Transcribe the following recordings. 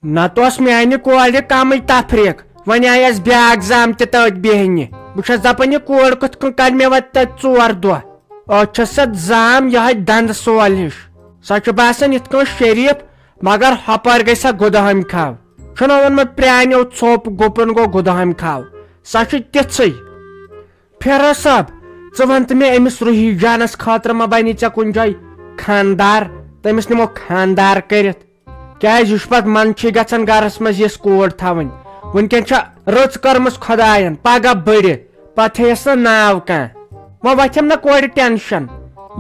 نت اوس میانہِ کورِ کمٕے تفریٖق وۄنۍ آیس بیاکھ زام تہِ تٔتھۍ بیٚہنہِ بہٕ چھس دپان یہِ کور کِتھ کٔنۍ کر مےٚ وۄنۍ تتہِ 4 دۄہ أتۍ چھس سۄ زام یِہے دندٕ سول ہِش سۄ چھِ باسان یِتھ کٔنۍ شریٖف مگر ہۄپٲرۍ گٔے سۄ گُدہامہِ کھو چھُنہ ووٚنمُت پرٛانیو ژھوٚپ گُپن گوٚو گُدہامہِ کھو سۄ چھِ تِژھٕے فیروز صٲب ژٕ وَن تہٕ مےٚ أمِس روحی جانس خٲطرٕ ما بنی ژےٚ کُنہِ جایہِ خاندار تٔمِس نِمو خاندار کٔرِتھ کیازِ یہِ چھُ پتہٕ منٛدچھٕے گژھان گرس منٛز یِژھ کوٗر تھاوٕنۍ وٕنکیٚن چھےٚ رٕژ کٔرمٕژ خۄداین پگہہ بٔڑِتھ پتہٕ ہیٚیس نہٕ ناو کانٛہہ وۄنۍ وۄتھٮ۪م نہ کورِ ٹینشن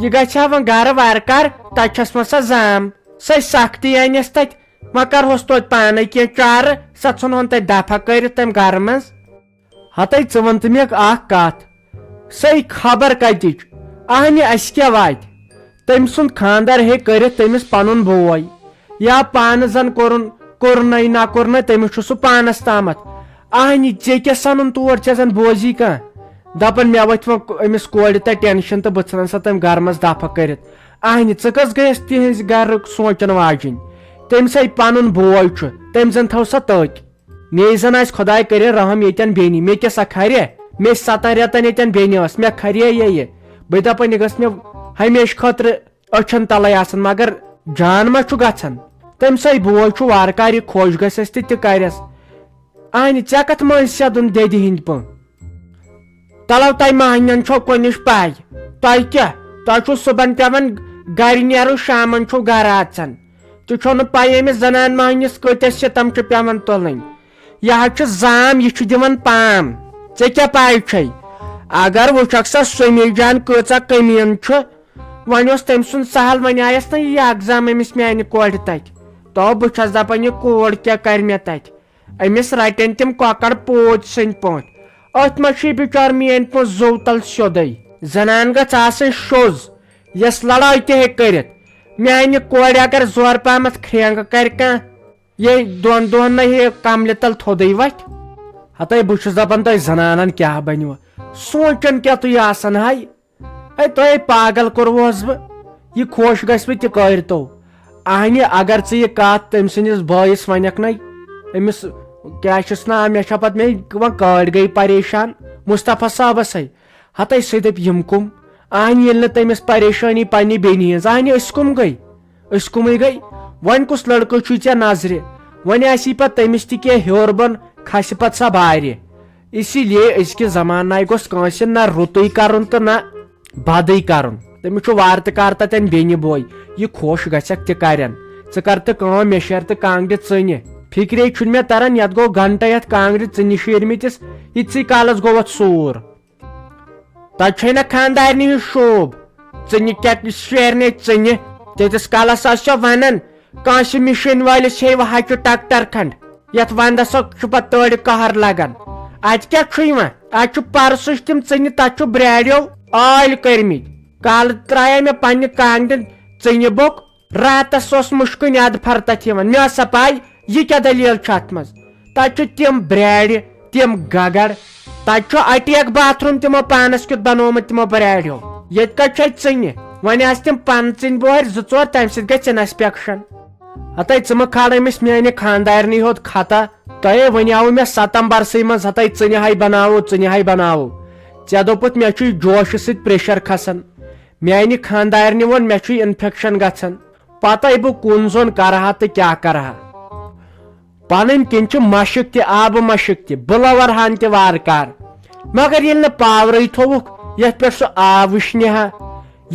یہِ گژھِ ہا وۄنۍ گرٕ وارٕ کار تتہِ چھس وۄنۍ سۄ زام سۄ سختی انٮ۪س تتہِ وۄنۍ کرہوس توتہِ پانے کینٛہہ چارٕ سۄ ژھٕنہون تتہِ دفع کٔرِتھ تمہِ گرٕ منٛز ہتے ژٕ وَن تہٕ مےٚ اکھ کتھ سۄے خبر کتِچ اہنہِ اسہِ کیٛاہ واتہِ تٔمۍ سُنٛد خاندر ہیٚکہِ کٔرِتھ تٔمِس پنُن بوے یا پانہٕ زن کوٚرنَے نہ کوٚرنَے تٔمِس چھُ سُہ پانس تامتھ اہنہِ ژےٚ کیٛاہ سنُن تور ژےٚ زن بوزی کانٛہہ دپان مےٚ وۄتھِ وۄنۍ أمِس کورِ تتہِ ٹینشن تہٕ بہٕ ژھٕنن سۄ تٔمۍ گرٕ منٛز دفع کٔرِتھ اہنہِ ژٕ کٔژ گٔیس تِہنٛزِ گرُک سونٛچن واجِنۍ تٔمِس ہے پنُن بوے چھُ تٔمۍ زن تھٲو سۄ تٔتۍ مے زن آسہِ خۄداے کٔرِتھ رحم ییٚتٮ۪ن بیٚنہِ مےٚ کیٛاہ سۄ کھرِ مےٚ 7 رٮ۪تن ییٚتٮ۪ن بیٚنہِ ٲس مےٚ کھرے یہِ بہٕ دپان یہِ گٔژھ مےٚ ہمیشہٕ خٲطرٕ أچھن تلے آسان مگر جان ما چھُ گژھان تٔمسے بوے چھُ وارٕ کار یہِ خۄش گژھٮ۪س تہِ کرٮ۪س اہنہِ ژےٚ کتھ مٲنۍ سیدُن دٮ۪دِ ہٕنٛدۍ پٲٹھۍ تلو تۄہہِ مہنین چھو کُنِچ پاے تۄہہِ کیٛاہ تۄہہِ چھُو صبحن پیٚوان گرِ نیرُن شامن چھُو گرٕ اژان تہِ چھو نہٕ پاے أمِس زنان مہنِس کۭتیاہ سِتم چھِ پیٚوان تُلٕنۍ یہِ حظ چھُ زام یہِ چھُ دِوان پام ژےٚ کیٛاہ پاے چھے اگر وٕچھکھ سا سمی جان کۭژاہ کٔمیٖن چھُ وۄنۍ اوس تٔمۍ سُنٛد سہل وۄنۍ آیس نہ یہِ اگزام أمِس میانہِ کورِ تتہِ تو بہٕ چھس دپان یہِ کوٗر کیٛاہ کرِ مےٚ تتہِ أمِس رٹن تِم کۄکر پوٗتۍ سٕنٛدۍ پٲٹھۍ أتھۍ منٛز چھُ یہِ بِچار میٲنۍ پٲٹھۍ زوٚو تل سیوٚدُے زنان گژھ آسٕنۍ شوٚز یۄس لڑٲے تہِ ہیٚکہِ کٔرِتھ میانہِ کورِ اگر زورٕ پہمتھ کھرٛینٛگہٕ کرِ کانٛہہ یے 2 دۄہن نہ یہِ کملہِ تل تھوٚدُے وتھِ ہتے بہٕ چھُس دپان تۄہہِ زنانن کیٛاہ بنِوٕ سونٛچان کیٛاہ تُہۍ آسان ہے ہے تۄہے پاگل کوٚروہس بہٕ یہِ خۄش گژھِ تہِ کٔرۍتو اہنہِ اگر ژٕ یہِ کتھ تٔمۍ سٕنٛدِس بٲیِس ونکھ نَے أمِس کیٛاہ چھُس ناو مےٚ چھا پتہٕ مےٚ وۄنۍ کٲڑۍ گٔے پریشان مُصطفیٰ صٲبس ہے ہتے سُہ دپہِ یِم کُم اہنہِ ییٚلہِ نہٕ تٔمِس پریشٲنی پننہِ بیٚنہِ ہٕنٛز اہنہِ أسۍ کُم گٔے أسۍ کُمٕے گٔے وۄنۍ کُس لڑکہٕ چھُے ژےٚ نظرِ وۄنۍ آسی پتہٕ تٔمِس تہِ کینٛہہ ہیوٚر بۄن کھسہِ پتہٕ سۄ بارِ اسی لیے أزکِس زمانہٕ آیہِ گوٚژھ کٲنٛسہِ نہ رُتُے کرُن تہٕ نہ بدٕے کرُن تٔمِس چھُ وارٕ تہِ کار تتٮ۪ن بیٚنہِ بوے یہِ خۄش گژھٮ۪کھ تہِ کرن ژٕ کر تہٕ کٲم مےٚ شیر تہٕ کانٛگرِ ژٕنہِ فِکرے چھُنہٕ مےٚ تران یتھ گوٚو گنٹے یتھ کانٛگرِ ژٕنہِ شیٖرمٕتِس یِتسٕے کالس گوٚو اتھ سوٗر تتہِ چھے نہ خاندارنہِ ہُنٛد شوٗب ژٕنہِ کیٛاہ شیرنے ژٕنہِ تیٖتِس کالس آسہِ ونان کٲنٛسہِ مِشیٖن وٲلِس ہے وۄنۍ ہچہِ ٹکٹر کھنڈ یتھ ونٛدس چھُ پتہٕ تٲڑِ قہر لگان اتہِ کیٛاہ چھُ یِوان اتہِ چھُ پرسٕچ تِم ژٕنہِ تتہِ چھُ برٛاریو ٲلۍ کٔرمٕتۍ کالہٕ ترٛایے مےٚ پننہِ کانٛگرِ ژٕنہِ بوٚک راتس اوس مُشکٕنۍ ادفر تتھ یِوان مےٚ ٲس سا پاے یہِ کیٛاہ دٔلیٖل چھِ اتھ منٛز تتہِ چھِ تِم برٛارِ تِم گگر تتہِ چھُ اٹیک باتھ روٗم تِمو پانس کیُتھ بنومُت تِمو برٛاریو ییٚتہِ کتہِ چھِ اتہِ ژٕنہِ وۄنۍ آسہِ تِم پنژٕنۍ بۄہرِ 2-4 تمہِ سۭتۍ گژھِ انسپیکشن ہتے ژٕ مہٕ کھال أمِس میانہِ خاندارنٕے ہوت خطا تۄہے ونیاوُ مےٚ ستمبرسٕے منٛز ہتے ژٕنہِ ہاے بناوو ژٕنہِ ہاے بناوو ژےٚ دوٚپُتھ مےٚ چھُے جوشہٕ سۭتۍ پریشر کھسان میانہِ خاندارنہِ ووٚن مےٚ چھُے انفیکشن گژھان پتے بہٕ کُن زوٚن کرہا تہٕ کیٛاہ کرہا پنٕنۍ کِنۍ چھِ مشک تہِ آبہٕ مشک تہِ بہٕ لورہان تہِ وارٕ کار مگر ییٚلہِ نہٕ پاورٕے تھووُکھ یتھ پٮ۪ٹھ سُہ آب وٕشنہِ ہا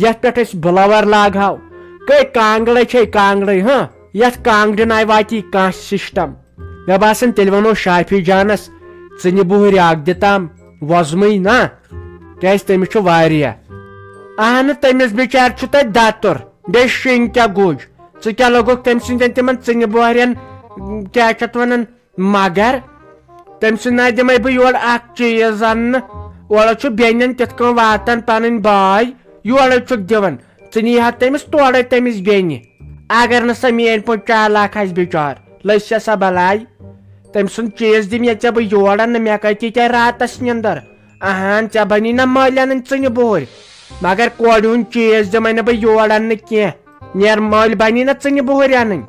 یتھ پٮ۪ٹھ أسۍ بٕلور لاگہو گٔے کانٛگڑے چھے کانٛگڑے یتھ کانٛگڑِ آیہِ واتی کانٛہہ سسٹم مےٚ باسان تیٚلہِ ونو شافی جانس ژٕنہِ بُہٕرۍ اکھ دِتام وۄزمٕے نا کیٛازِ تٔمِس چھُ واریاہ اہنہٕ تٔمِس بِچارِ چھُ تتہِ دتُر بیٚیہِ شِنگ کیٛاہ گوٚج ژٕ کیٛاہ لوگُکھ تٔمۍ سٕنٛدٮ۪ن تِمن ژٕنہِ بۄہرٮ۪ن کیٛاہ چھِ اتھ ونان مگر تٔمۍ سٕنٛدِ ناے دِمے بہٕ یورٕ اکھ چیٖز اننہٕ اورٕ چھُ بیٚنٮ۪ن تِتھ کٔنۍ واتان پنٕنۍ باے یورے چھُکھ دِوان ژٕ نیٖہکھ تٔمِس تورے تٔمِس بیٚنہِ اگر نہٕ سۄ میٲنۍ پٲٹھۍ چالاک آسہِ بِچار لٔسۍ سا بلاے تٔمۍ سُنٛد چیٖز دِ مےٚ ژےٚ بہٕ یور انہٕ مےٚ کتہِ ژےٚ راتس نِندٕر اہن ژےٚ بنی نہ مٔلۍ انٕنۍ ژٕنہِ بُہٕرۍ مگر کورِ ہُنٛد چیٖز دِمے نہٕ بہٕ یور اننہٕ کینٛہہ نیر مٔلۍ بنی نہ ژٕنہِ بُہٕرۍ انٕنۍ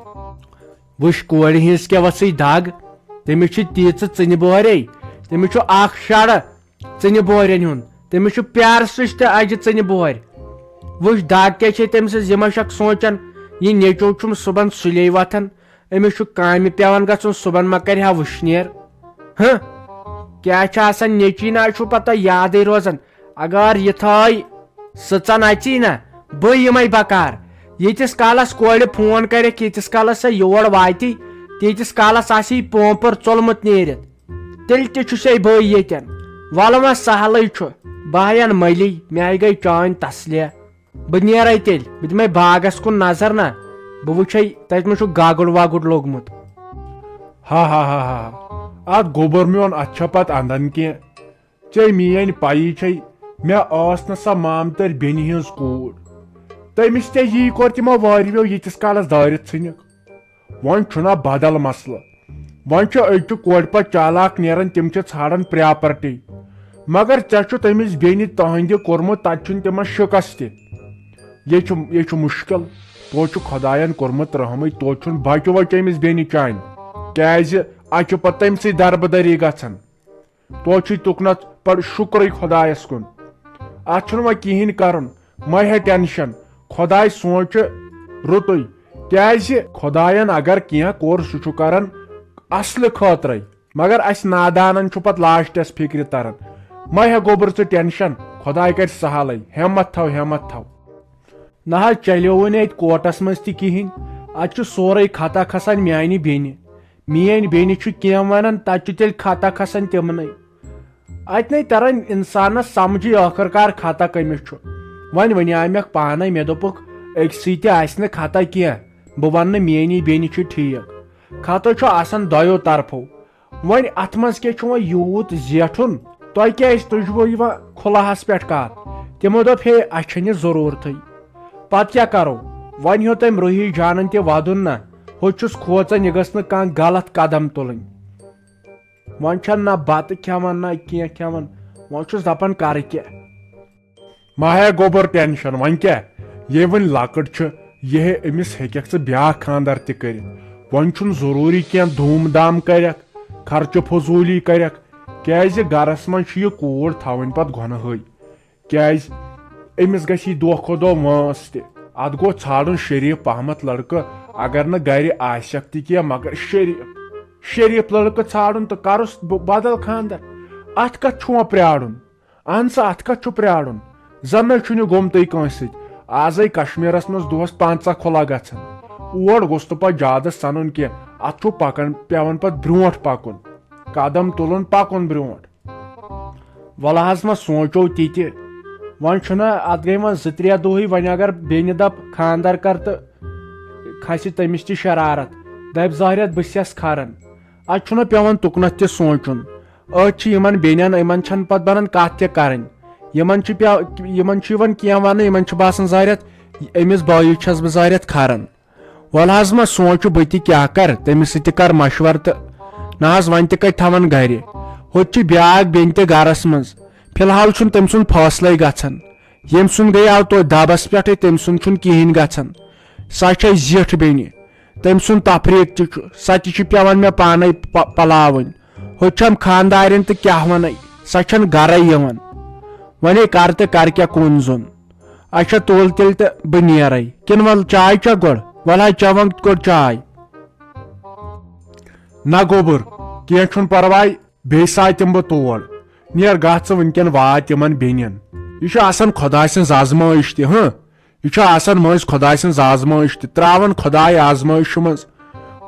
وٕچھ کورِ ہِنٛز کیٛاہ وَسٕے دگ تٔمِس چھِ تیٖژٕ ژٕنہِ بورے تٔمِس چھُ اکھ شَرٕ ژٕنہِ بورٮ۪ن ہُنٛد تٔمِس چھُ پیارٕ سٕچ تہٕ اَجہِ ژٕنہِ بورِ وٕچھ دگ کیٛاہ چھے تٔمۍ سٕنٛز یہِ ما چھکھ سونٛچان یہِ نیٚچوٗ چھُم صُبحن سُلے وۄتھان أمِس چھُ کامہِ پیٚوان گژھُن صُبحن ما کرِ ہا وٕشنیر کیٛاہ چھُ آسان نیٚچی نہ چھُ پتہ یادٕے روزان اگر یِتھٲے سٕژن اژی نا بہٕ یِمے بکار ییٖتِس کالس کورِ فون کرکھ ییٖتِس کالس سۄ یور واتی تیٖتِس کالس آسی پومپُر ژولمُت نیٖرِتھ تیٚلہِ تہِ چھُسے بہٕ ییٚتٮ۪ن وَلہٕ وۄنۍ سہلٕے چھُ بہٕ ہٮ۪ن مٔلی مےٚ گٔے چٲنۍ تسلیہ بہٕ نیرے تیٚلہِ بہٕ دِمے باغس کُن نظر نا بہٕ وٕچھے تتہِ ما چھُ گگُر وگُر لوٚگمُت ہا اتھ گوبر میون اتھ چھا پتہٕ انٛدن کینٛہہ ژےٚ میٲنۍ پایی چھے مےٚ ٲس نہٕ سۄ مامتٕرۍ بیٚنہِ ہٕنٛز کوٗر تٔمِس ژےٚ یی کوٚر تِمو واریو ییٖتِس کالس دٲرِتھ ژھٕنِکھ وۄنۍ چھُنہ بدل مسلہٕ وۄنۍ چھُ أڑۍ کورِ پتہٕ چالاک نیران تِم چھِ ژھانڈان پراپرٹی مگر ژےٚ چھُ تٔمِس بیٚنہِ تہنٛدِ کوٚرمُت تتہِ چھُنہٕ تِمن شِکس تہِ یہِ چھُ مُشکل توتہِ چھُ خۄداین کوٚرمُت رحمٕے توتہِ چھُنہٕ بچہِ وچہِ أمِس بیٚنہِ چانہِ کیازِ اتہِ چھُ پتہٕ تٔمسٕے دربٕدٔری گژھان توتہِ چھُے تُکنتھ پتہٕ شُکرٕے خۄدایس کُن اتھ چھُنہٕ وۄنۍ کہیٖنۍ کرُن مہ ہے ٹینشن خۄداے سونٛچہِ رُتُے کیازِ خۄداین اگر کینٛہہ کوٚر سُہ چھُ کران اصلہِ خٲطرے مگر اسہِ نادانن چھُ پتہٕ لاسٹس فکرِ تران مہ ہے گوبر ژٕ ٹینشن خۄداے کرِ سہلٕے ہیمت تھو نہ حظ چلیووٕے نہٕ اتہِ کوٹس منٛز تہِ کہیٖنۍ اتہِ چھُ سورُے خطا کھسان میانہِ بیٚنہِ میٲنۍ بیٚنہِ چھُ کینٛہہ ونان تتہِ چھُ تیٚلہِ خطا کھسان تِمنٕے اتہِ نَے تران انسانس سمجھی ٲخٕر کار خطا کٔمِس چھُ وۄنۍ ونیٛامکھ پانے مےٚ دوٚپُکھ أکسٕے تہِ آسہِ نہٕ خطا کینٛہہ بہٕ وننہٕ میٲنی بیٚنہِ چھُ ٹھیٖک خطا چھُ آسان دۄیو طرفو وۄنۍ اتھ منٛز کیٛاہ چھُ وۄنۍ یوٗت زیٹھُن تۄہہِ کیٛازِ تُہۍ چھُو یِوان کھُلاہس پٮ۪ٹھ کتھ تِمو دوٚپ ہے اسہِ چھنہٕ یہِ ضروٗرتھٕے پتہٕ کیٛاہ کرو وۄنۍ ہیوٚت تٔمۍ روحی جانن تہِ ودُن نہ ہُہ چھُس کھوژان یہِ گٔژھ نہٕ کانٛہہ غلط قدم تُلٕنۍ وۄنۍ چھنہٕ نہ بتہٕ کھٮ۪وان نہ کینٛہہ کھٮ۪وان وۄنۍ چھُس دپان کرٕ کیٛاہ ما ہے گوبر ٹینشن وۄنۍ کیٛاہ ییٚلہِ وۄنۍ لۄکٕٹ چھِ یہِ أمِس ہیٚککھ ژٕ بیاکھ خانٛدر تہِ کٔرِتھ وۄنۍ چھُنہٕ ضروٗری کینٛہہ دھوٗم دھام کرکھ خرچہٕ فضوٗلی کرکھ کیازِ گرس منٛز چھِ یہِ کوٗر تھاوٕنۍ پتہٕ گۄنہٕے کیازِ أمِس گژھِ یہِ دۄہ کھۄتہٕ دۄہ وٲنس تہِ اتھ گوٚو ژھانڈُن شریٖف پہمتھ لڑکہٕ اگر نہٕ گرِ آسٮ۪کھ تہِ کینٛہہ مگر شریٖف لڑکہٕ ژھانڈُن تہٕ کرُس بدل خانٛدر اتھ کتھ چھُ وۄنۍ پرارُن اہن سا اتھ کتھ چھُ پرارُن زن نَے چھُنہٕ یہِ گوٚمتُے کٲنٛسہِ سۭتۍ آزے کشمیٖرس منٛز دۄہس 50 کھُلا گژھان اور گوٚژھ نہٕ پتہٕ زیادٕ سنُن کینٛہہ اتھ چھُ پکان پیٚوان پتہٕ برونٛٹھ پکُن قدم تُلُن پکُن برونٛٹھ ولہٕ حظ ما سونٛچو تہِ وۄنۍ چھُنہ اتھ گٔے وۄنۍ 2-3 دۄہٕے وۄنۍ اگر بیٚنہِ دپ خانٛدر کر تہٕ کھسہِ تٔمِس تہِ شرارت دپہِ ظٲہرت بہٕ چھس کھران اتہِ چھُنہ پیٚوان تُکنتھ تہِ سونٛچُن أتھۍ چھِ یِمن بیٚنٮ۪ن یِمن چھنہٕ پتہٕ بنان کتھ تہِ کرٕنۍ یِمن چھُ یِوان کینٛہہ وننہٕ یِمن چھُ باسان ظٲہرت أمِس بٲیِس چھس بہٕ ظٲہرت کھران ولہٕ حظ ما سونٛچہٕ بہٕ تہِ کیٛاہ کر تٔمِس سۭتۍ تہِ کر مشور تہٕ نہ حظ وۄنۍ تہِ کتہِ تھاون گرِ ہُتہِ چھِ بیاکھ بیٚنہِ تہِ گرس منٛز فی الحال چھُنہٕ تٔمۍ سُنٛد فٲصلے گژھان ییٚمہِ سُنٛد گٔیاو توتہِ دبس پٮ۪ٹھٕے تٔمۍ سُنٛد چھُنہٕ کہیٖنۍ گژھان سۄ چھے زِٹھ بیٚنہِ تٔمۍ سُنٛد تفریٖق تہِ چھُ سۄ تہِ چھِ پیٚوان مےٚ پانے پلاوٕنۍ ہُتہِ چھم خانٛدارٮ۪ن تہٕ کیٛاہ ونَے سۄ چھنہٕ گرے یِوان وۄنۍ کر تہٕ کر کیٛاہ کُن زوٚن اچھا تُل تیٚلہِ تہٕ بہٕ نیرے کِنہٕ وَلہٕ چاے چا گۄڈٕ وَلہٕ حظ چٮ۪وان گۄڈٕ چاے نہ گوبر کینٛہہ چھُنہٕ پرواے بیٚیہِ ساتہٕ دِمہٕ بہٕ تور نیر گژھ ژٕ وٕنکیٚن وات یِمن بیٚنٮ۪ن یہِ چھُ آسان خۄداے سٕنٛز آزمٲیش تہِ یہِ چھُ آسان مٔنٛزۍ خۄداے سٕنٛز آزمٲیش تہِ تراوان خۄداے آزمٲیشہِ منٛز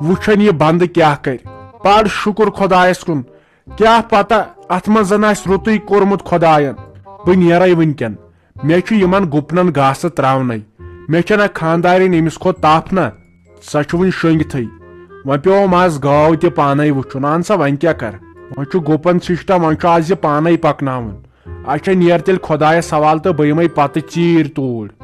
وٕچھان یہِ بنٛدٕ کیٛاہ کرِ پر شُکر خۄدایس کُن کیٛاہ پتہ اتھ منٛز زن آسہِ رُتُے کوٚرمُت خۄداین بہٕ نیرے وٕنکیٚن مےٚ چھُ یِمن گُپنن گاسہٕ تراونے مےٚ چھےٚ نہ خانٛدارٮ۪ن أمِس کھۄت تپھ نہ سۄ چھِ وُنہِ شٔنٛگتھٕے وۄنۍ پیوم آز گٲو تہِ پانے وٕچھُن اہن سا وۄنۍ کیٛاہ کر وۄنۍ چھُ گُپن سسٹم وۄنۍ چھُ آز یہِ پانے پکناوُن اچھا نیر تیٚلہِ خۄدایس حوالہٕ تہٕ بہٕ یِمے پتہٕ ژیٖرۍ توٗرۍ